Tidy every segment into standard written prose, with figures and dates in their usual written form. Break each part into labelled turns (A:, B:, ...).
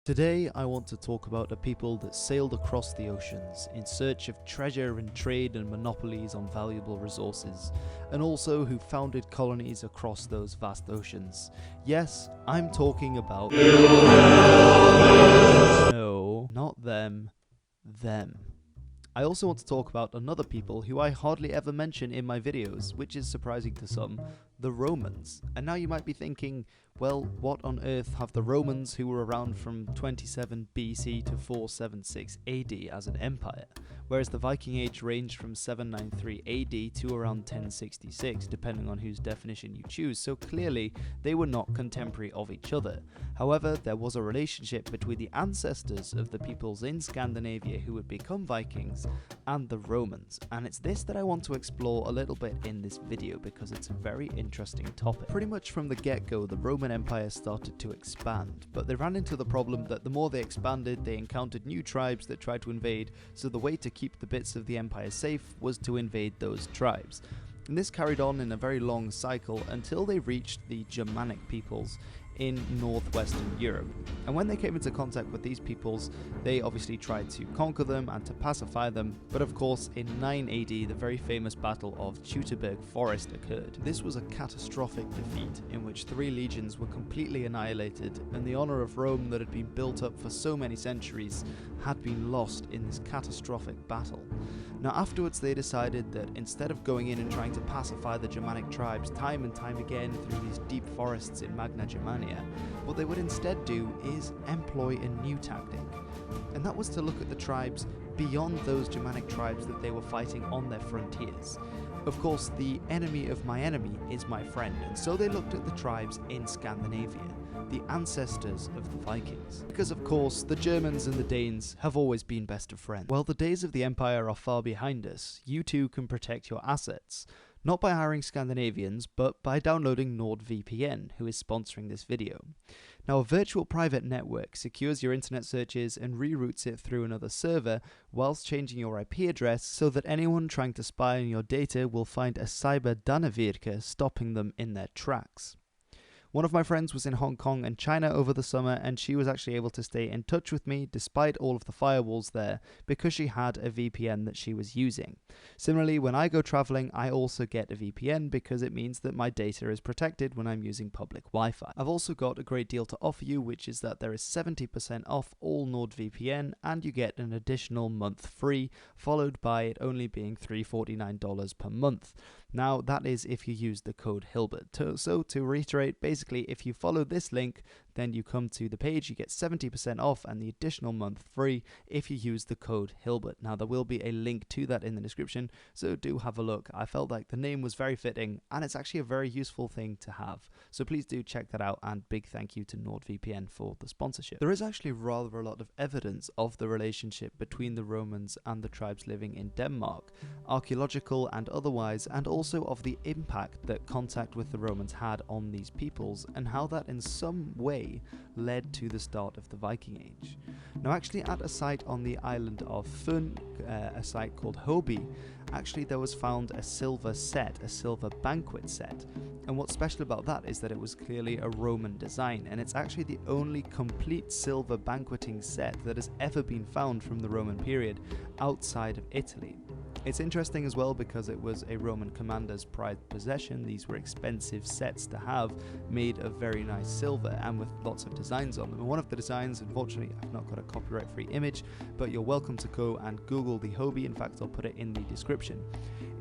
A: Today I want to talk about a people that sailed across the oceans in search of treasure and trade and monopolies on valuable resources, and also who founded colonies across those vast oceans. Yes, I'm talking about... No, not them. Them. I also want to talk about another people who I hardly ever mention in my videos, which is surprising to some, the Romans. And now you might be thinking, well, what on earth have the Romans, who were around from 27 BC to 476 AD as an empire, whereas the Viking Age ranged from 793 AD to around 1066, depending on whose definition you choose, so clearly they were not contemporary of each other. However, there was a relationship between the ancestors of the peoples in Scandinavia who would become Vikings and the Romans, and it's this that I want to explore a little bit in this video because it's a very interesting topic. Pretty much from the get-go, the Roman Empire started to expand, but they ran into the problem that the more they expanded, they encountered new tribes that tried to invade, so the way to keep the bits of the empire safe was to invade those tribes. And this carried on in a very long cycle until they reached the Germanic peoples in northwestern Europe. And when they came into contact with these peoples, they obviously tried to conquer them and to pacify them, but of course in 9 AD the very famous Battle of Teutoburg Forest occurred. This was a catastrophic defeat in which 3 legions were completely annihilated, and the honour of Rome that had been built up for so many centuries had been lost in this catastrophic battle. Now afterwards they decided that instead of going in and trying to pacify the Germanic tribes time and time again through these deep forests in Magna Germania, what they would instead do is employ a new tactic. And that was to look at the tribes beyond those Germanic tribes that they were fighting on their frontiers. Of course, the enemy of my enemy is my friend, and so they looked at the tribes in Scandinavia, the ancestors of the Vikings. Because of course, the Germans and the Danes have always been best of friends. While the days of the Empire are far behind us, you too can protect your assets. Not by hiring Scandinavians, but by downloading NordVPN, who is sponsoring this video. Now, a virtual private network secures your internet searches and reroutes it through another server, whilst changing your IP address so that anyone trying to spy on your data will find a cyber Dannevirke stopping them in their tracks. One of my friends was in Hong Kong and China over the summer, and she was actually able to stay in touch with me despite all of the firewalls there because she had a VPN that she was using. Similarly, when I go traveling, I also get a VPN because it means that my data is protected when I'm using public Wi-Fi. I've also got a great deal to offer you, which is that there is 70% off all NordVPN and you get an additional month free, followed by it only being $349 per month. Now, that is if you use the code Hilbert. So to reiterate, basically, if you follow this link, then you come to the page, you get 70% off and the additional month free if you use the code Hilbert. Now, there will be a link to that in the description, so do have a look. I felt like the name was very fitting, and it's actually a very useful thing to have. So please do check that out, and big thank you to NordVPN for the sponsorship. There is actually rather a lot of evidence of the relationship between the Romans and the tribes living in Denmark, archaeological and otherwise, and also of the impact that contact with the Romans had on these peoples, and how that in some way led to the start of the Viking Age. Now, actually at a site on the island of Fun, a site called Hoby, actually there was found a silver set, a silver banquet set. And what's special about that is that it was clearly a Roman design, and it's actually the only complete silver banqueting set that has ever been found from the Roman period outside of Italy. It's interesting as well because it was a Roman commander's prized possession. These were expensive sets to have, made of very nice silver and with lots of designs on them. And one of the designs, unfortunately, I've not got a copyright-free image, but you're welcome to go and Google the Hoby, in fact I'll put it in the description,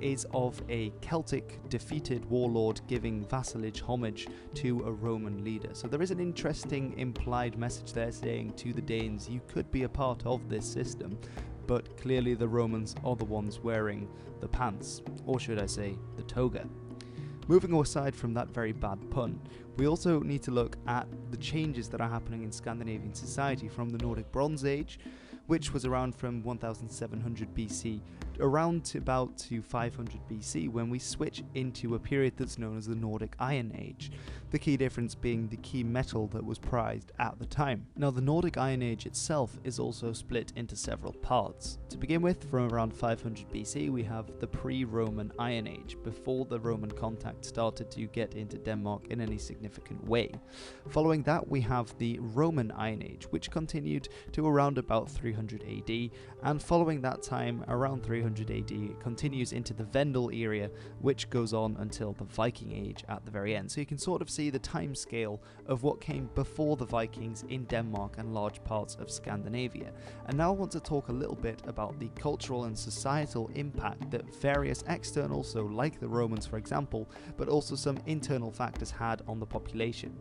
A: is of a Celtic defeated warlord giving vassalage homage to a Roman leader. So there is an interesting implied message there saying to the Danes, you could be a part of this system, but clearly the Romans are the ones wearing the pants, or should I say, the toga. Moving aside from that very bad pun, we also need to look at the changes that are happening in Scandinavian society from the Nordic Bronze Age, which was around from 1700 BC around to about 500 BC, when we switch into a period that's known as the Nordic Iron Age, the key difference being the key metal that was prized at the time. Now, the Nordic Iron Age itself is also split into several parts. To begin with, from around 500 BC, we have the pre-Roman Iron Age, before the Roman contact started to get into Denmark in any significant significant way. Following that, we have the Roman Iron Age, which continued to around about 300 AD, and following that time, around 300 AD, it continues into the Vendel era, which goes on until the Viking Age at the very end. So you can sort of see the time scale of what came before the Vikings in Denmark and large parts of Scandinavia. And now I want to talk a little bit about the cultural and societal impact that various external, so like the Romans for example, but also some internal factors had on the population.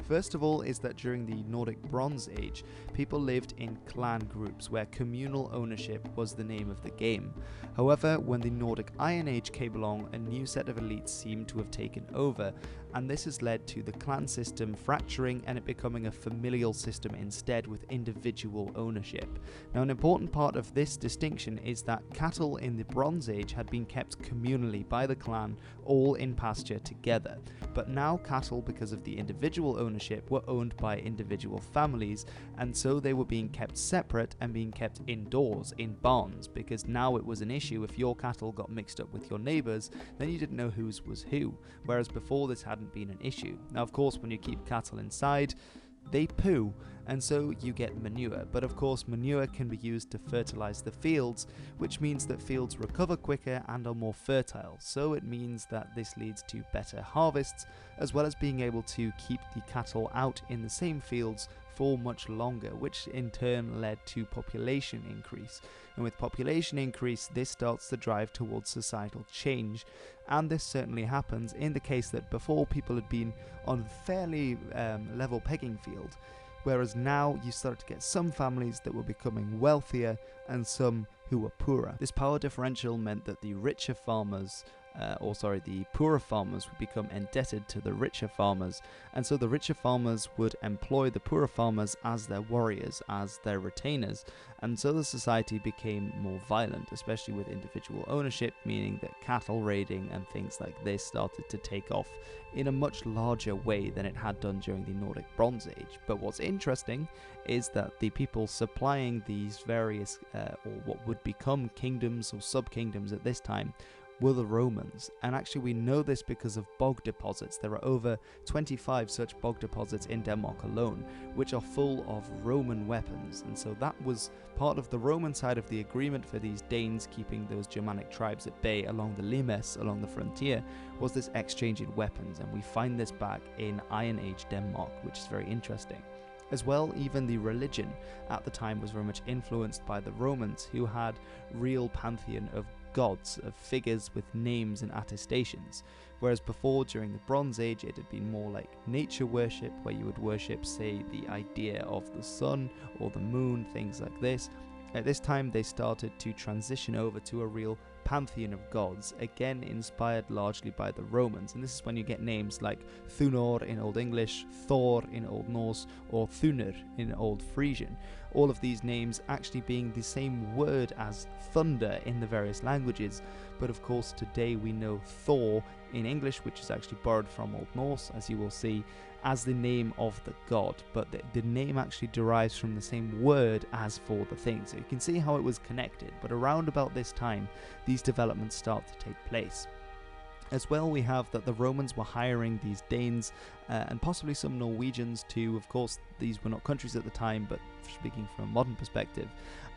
A: First of all is that during the Nordic Bronze Age, people lived in clan groups where communal ownership was the name of the game. However, when the Nordic Iron Age came along, a new set of elites seemed to have taken over, and this has led to the clan system fracturing and it becoming a familial system instead with individual ownership. Now, an important part of this distinction is that cattle in the Bronze Age had been kept communally by the clan, all in pasture together. But now cattle, because of the individual ownership, were owned by individual families, and so they were being kept separate and being kept indoors in barns, because now it was an issue if your cattle got mixed up with your neighbours, then you didn't know whose was who, whereas before this hadn't been an issue. Now of course when you keep cattle inside, they poo, and so you get manure, but of course manure can be used to fertilize the fields, which means that fields recover quicker and are more fertile, so it means that this leads to better harvests, as well as being able to keep the cattle out in the same fields for much longer, which in turn led to population increase. And with population increase, this starts the drive towards societal change, and this certainly happens in the case that before people had been on fairly level pegging field, whereas now you start to get some families that were becoming wealthier and some who were poorer. This power differential meant that the richer farmers the poorer farmers would become indebted to the richer farmers, and so the richer farmers would employ the poorer farmers as their warriors, as their retainers, and so the society became more violent, especially with individual ownership, meaning that cattle raiding and things like this started to take off in a much larger way than it had done during the Nordic Bronze Age. But what's interesting is that the people supplying these various, or what would become kingdoms or sub-kingdoms at this time, were the Romans, and actually we know this because of bog deposits. There are over 25 such bog deposits in Denmark alone, which are full of Roman weapons, and so that was part of the Roman side of the agreement for these Danes keeping those Germanic tribes at bay along the Limes, along the frontier, was this exchange in weapons, and we find this back in Iron Age Denmark, which is very interesting. As well, even the religion at the time was very much influenced by the Romans, who had real pantheon of gods, of figures with names and attestations, whereas before, during the Bronze Age, it had been more like nature worship, where you would worship, say, the idea of the sun or the moon, things like this. At this time, they started to transition over to a real pantheon of gods, again inspired largely by the Romans, and this is when you get names like Thunor in Old English, Thor in Old Norse, or Thunr in Old Frisian. All of these names actually being the same word as thunder in the various languages, but of course today we know Thor in English, which is actually borrowed from Old Norse, as you will see, as the name of the god, but the name actually derives from the same word as for the thing, so you can see how it was connected. But around about this time, these developments start to take place. As well, we have that the Romans were hiring these Danes and possibly some Norwegians too. Of course, these were not countries at the time, but speaking from a modern perspective,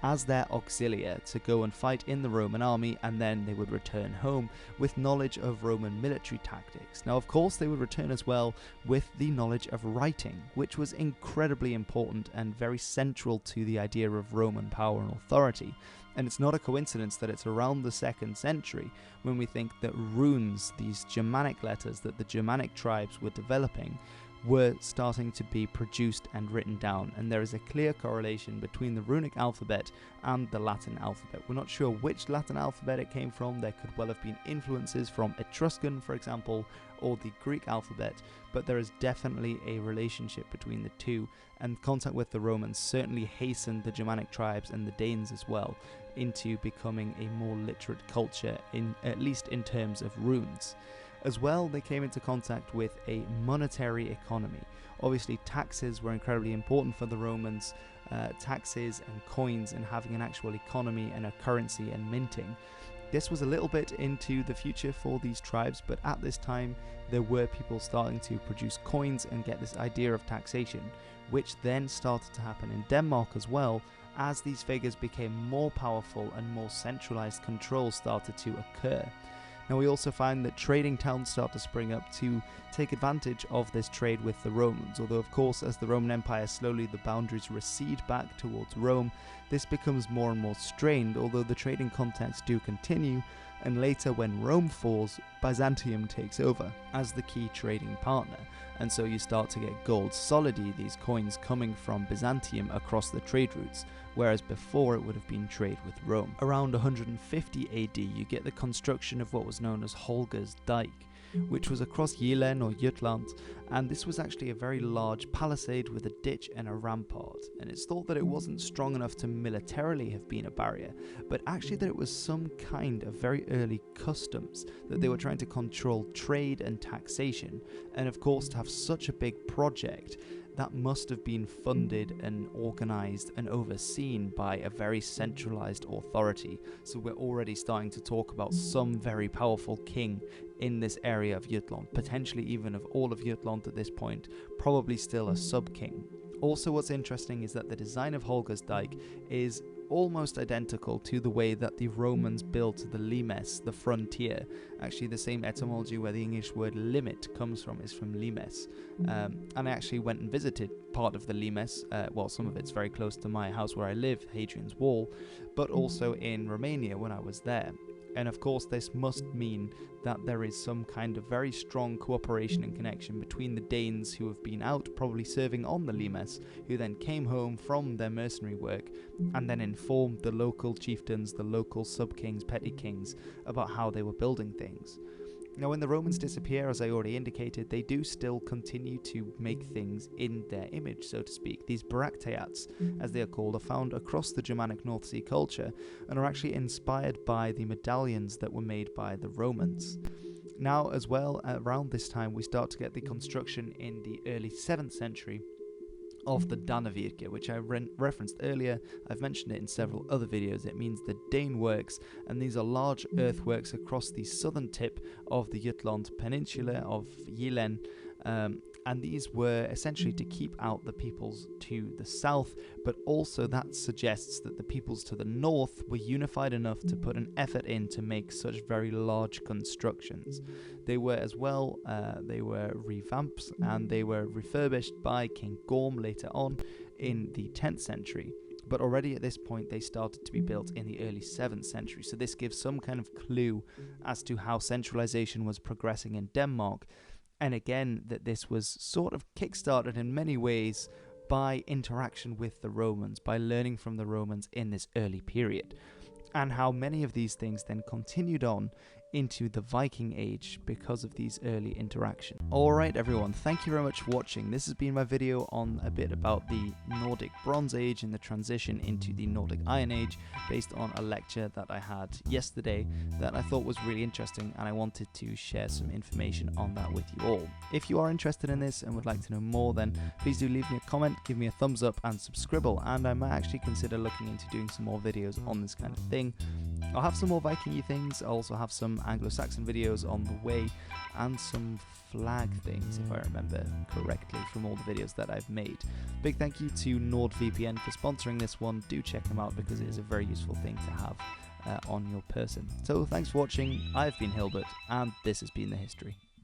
A: as their auxilia to go and fight in the Roman army, and then they would return home with knowledge of Roman military tactics. Now, of course, they would return as well with the knowledge of writing, which was incredibly important and very central to the idea of Roman power and authority. And it's not a coincidence that it's around the 2nd century when we think that runes, these Germanic letters that the Germanic tribes were developing, were starting to be produced and written down, and there is a clear correlation between the runic alphabet and the Latin alphabet. We're not sure which Latin alphabet it came from. There could well have been influences from Etruscan, for example, or the Greek alphabet, but there is definitely a relationship between the two, and contact with the Romans certainly hastened the Germanic tribes and the Danes as well into becoming a more literate culture, at least in terms of runes. As well, they came into contact with a monetary economy. Obviously, taxes were incredibly important for the Romans, taxes and coins and having an actual economy and a currency and minting. This was a little bit into the future for these tribes, but at this time there were people starting to produce coins and get this idea of taxation, which then started to happen in Denmark as well, as these figures became more powerful and more centralized control started to occur. Now we also find that trading towns start to spring up to take advantage of this trade with the Romans, although of course as the Roman Empire slowly the boundaries recede back towards Rome, this becomes more and more strained, although the trading contacts do continue, and later when Rome falls, Byzantium takes over as the key trading partner, and so you start to get gold solidi, these coins coming from Byzantium across the trade routes, whereas before it would have been trade with Rome. Around 150 AD you get the construction of what was known as Holger's Dyke, which was across Jylland or Jutland, and this was actually a very large palisade with a ditch and a rampart, and it's thought that it wasn't strong enough to militarily have been a barrier, but actually that it was some kind of very early customs, that they were trying to control trade and taxation, and of course to have such a big project that must have been funded and organized and overseen by a very centralized authority. So we're already starting to talk about some very powerful king in this area of Jutland, potentially even of all of Jutland at this point, probably still a sub-king. Also what's interesting is that the design of Holger's Dyke is almost identical to the way that the Romans built the limes, the frontier. Actually the same etymology where the English word limit comes from is from limes. And I actually went and visited part of the limes, well some of it's very close to my house where I live, Hadrian's Wall, but also in Romania when I was there. And of course this must mean that there is some kind of very strong cooperation and connection between the Danes who have been out probably serving on the limes, who then came home from their mercenary work and then informed the local chieftains, the local sub-kings, petty kings about how they were building things. Now when the Romans disappear, as I already indicated, they do still continue to make things in their image, so to speak. These Bracteats, as they are called, are found across the Germanic North Sea culture and are actually inspired by the medallions that were made by the Romans. Now as well, around this time we start to get the construction in the early 7th century of the Danevirke, which I referenced earlier. I've mentioned it in several other videos. It means the Dane works, and these are large earthworks across the southern tip of the Jutland Peninsula of Jylland, and these were essentially to keep out the peoples to the south, but also that suggests that the peoples to the north were unified enough to put an effort in to make such very large constructions. They were as well, they were revamped and they were refurbished by King Gorm later on in the 10th century. But already at this point they started to be built in the early 7th century, so this gives some kind of clue as to how centralization was progressing in Denmark. And again, that this was sort of kickstarted in many ways by interaction with the Romans, by learning from the Romans in this early period, and how many of these things then continued on into the Viking Age because of these early interactions. Alright everyone, thank you very much for watching. This has been my video on a bit about the Nordic Bronze Age and the transition into the Nordic Iron Age, based on a lecture that I had yesterday that I thought was really interesting, and I wanted to share some information on that with you all. If you are interested in this and would like to know more, then please do leave me a comment, give me a thumbs up and subscribe, and I might actually consider looking into doing some more videos on this kind of thing. I'll have some more Viking-y things. I'll also have some Anglo-Saxon videos on the way and some flag things, if I remember correctly from all the videos that I've made. Big thank you to NordVPN for sponsoring this one. Do check them out because it is a very useful thing to have on your person. So thanks for watching. I've been Hilbert and this has been The History.